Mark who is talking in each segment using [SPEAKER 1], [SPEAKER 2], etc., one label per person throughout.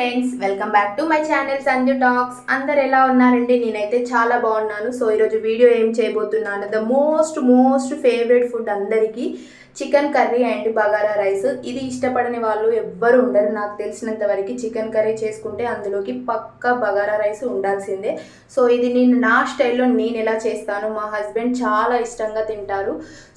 [SPEAKER 1] Friends, welcome back to my channel Sanju talks. అందరు ఎలా ఉన్నారండి? నేనైతే చాలా బాగున్నాను. సో ఈరోజు వీడియో ఏం చేయబోతున్నాను, ద మోస్ట్ ఫేవరెట్ ఫుడ్ అందరికీ chicken curry and bagara rice. ఇది ఇష్టపడని వాళ్ళు ఎవ్వరు ఉండరు. నాకు తెలిసినంత వరకు చికెన్ కర్రీ చేసుకుంటే అందులోకి పక్కా బగారా రైస్ ఉండాల్సిందే. సో ఇది నేను నా స్టైల్లో నేను ఎలా చేస్తాను, మా హస్బెండ్ చాలా ఇష్టంగా తింటారు.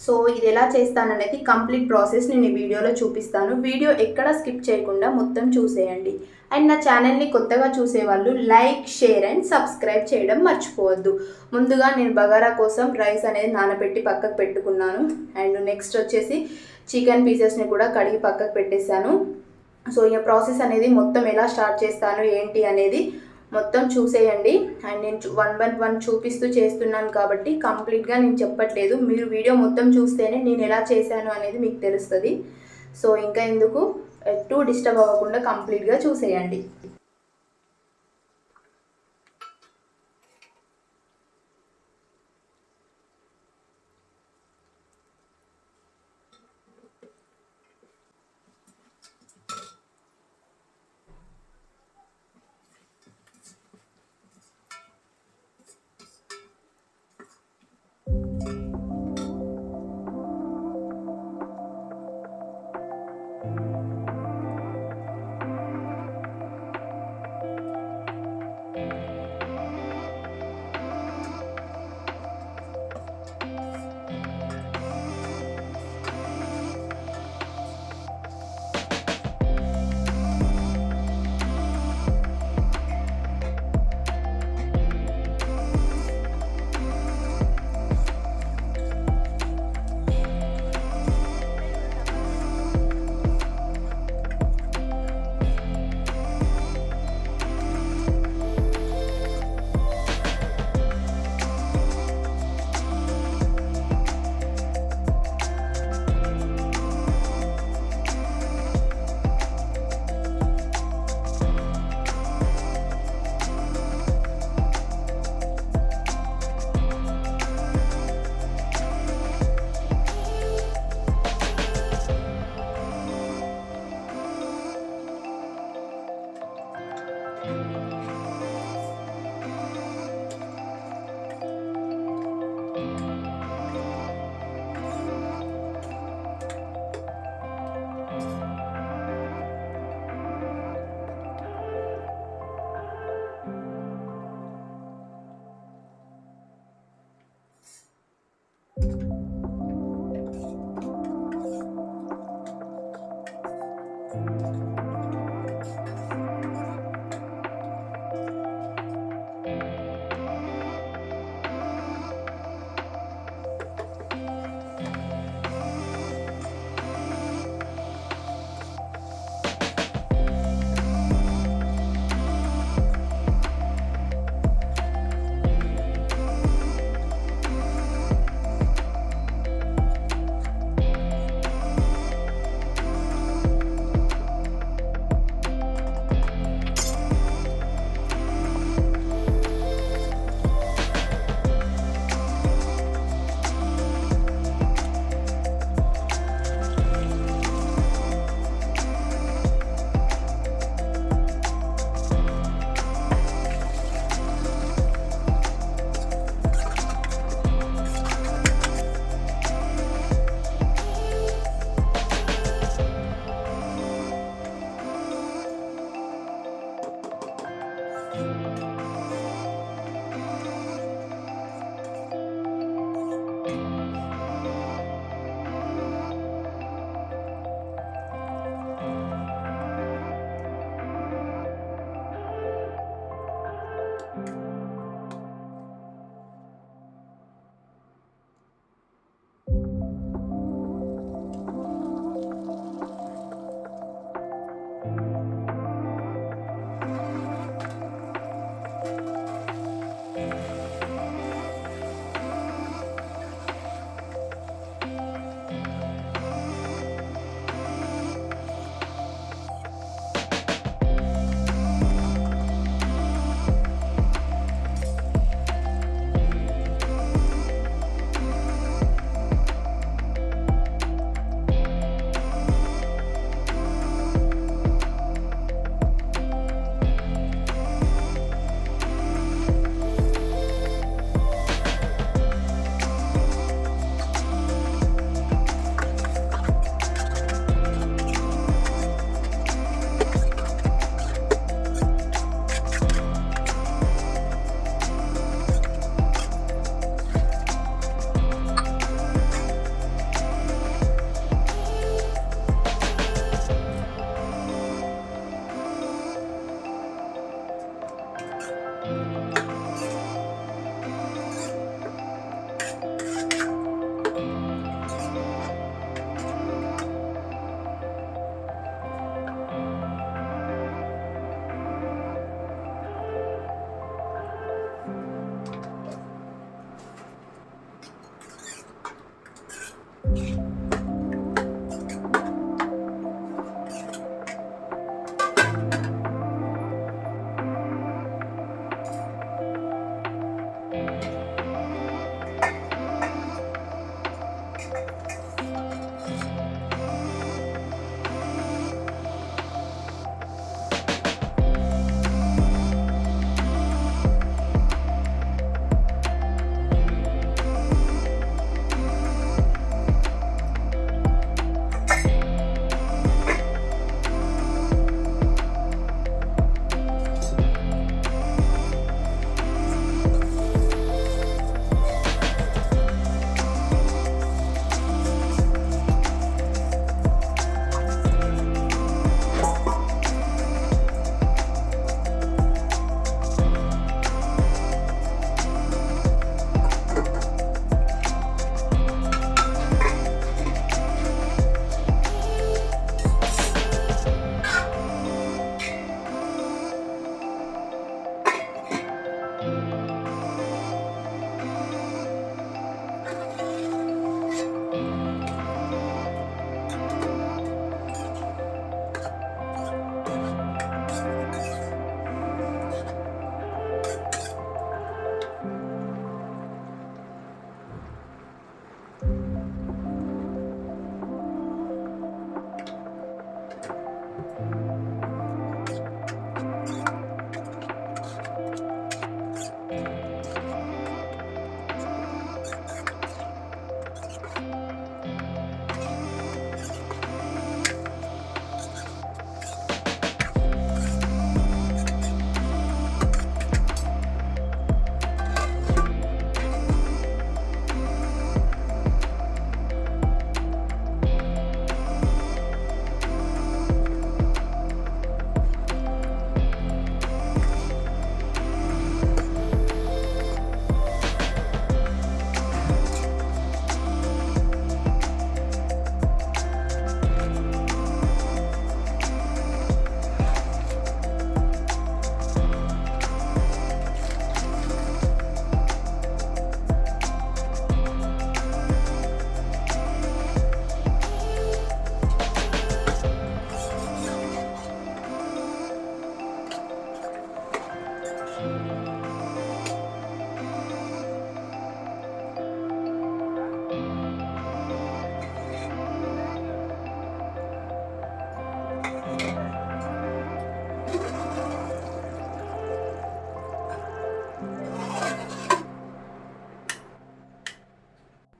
[SPEAKER 1] సో ఇది ఎలా చేస్తాననేది కంప్లీట్ ప్రాసెస్ నేను ఈ వీడియోలో చూపిస్తాను. వీడియో ఎక్కడ స్కిప్ చేయకుండా మొత్తం చూసేయండి. అండ్ నా ఛానల్ని కొత్తగా చూసేవాళ్ళు లైక్, షేర్ అండ్ సబ్స్క్రైబ్ చేయడం మర్చిపోవద్దు. ముందుగా నేను బగారా కోసం రైస్ అనేది నానబెట్టి పక్కకు పెట్టుకున్నాను. అండ్ నెక్స్ట్ వచ్చేసి చికెన్ పీసెస్ని కూడా కడిగి పక్కకు పెట్టేశాను. సో ఈ ప్రాసెస్ అనేది మొత్తం ఎలా స్టార్ట్ చేస్తాను ఏంటి అనేది మొత్తం చూసేయండి. అండ్ నేను వన్ బై వన్ చూపిస్తూ చేస్తున్నాను కాబట్టి కంప్లీట్గా నేను చెప్పట్లేదు. మీరు వీడియో మొత్తం చూస్తేనే నేను ఎలా చేశాను అనేది మీకు తెలుస్తుంది. సో ఇంకా ఎందుకు ఎటు డిస్టర్బ్ అవ్వకుండా కంప్లీట్గా చూసేయండి.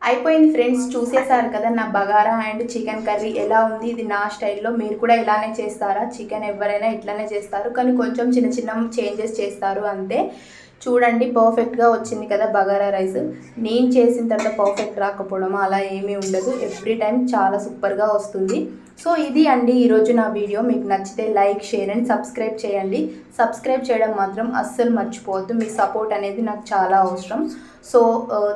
[SPEAKER 1] అయిపోయింది ఫ్రెండ్స్, చూసేసారు కదా నా బగారా అండ్ చికెన్ కర్రీ ఎలా ఉంది. ఇది నా స్టైల్లో, మీరు కూడా ఇలానే చేస్తారా? చికెన్ ఎవరైనా ఇట్లానే చేస్తారు, కానీ కొంచెం చిన్న చిన్న చేంజెస్ చేస్తారు అంతే. చూడండి పర్ఫెక్ట్గా వచ్చింది కదా బగారా రైస్. నేను చేసిన తర్వాత పర్ఫెక్ట్ రాకపోవడం అలా ఏమీ ఉండదు, ఎవ్రీ టైం చాలా సూపర్గా వస్తుంది. సో ఇది అండి ఈరోజు నా వీడియో. మీకు నచ్చితే లైక్, షేర్ అండ్ సబ్స్క్రైబ్ చేయండి. సబ్స్క్రైబ్ చేయడం మాత్రం అస్సలు మర్చిపోవద్దు, మీ సపోర్ట్ అనేది నాకు చాలా అవసరం. So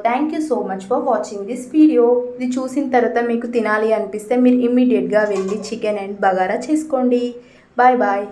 [SPEAKER 1] thank you so much for watching this video. ఇది చూసిన తర్వాత మీకు తినాలి అనిపిస్తే మీరు ఇమ్మీడియట్గా వెళ్ళి చికెన్ అండ్ బగారా చేసుకోండి. Bye bye.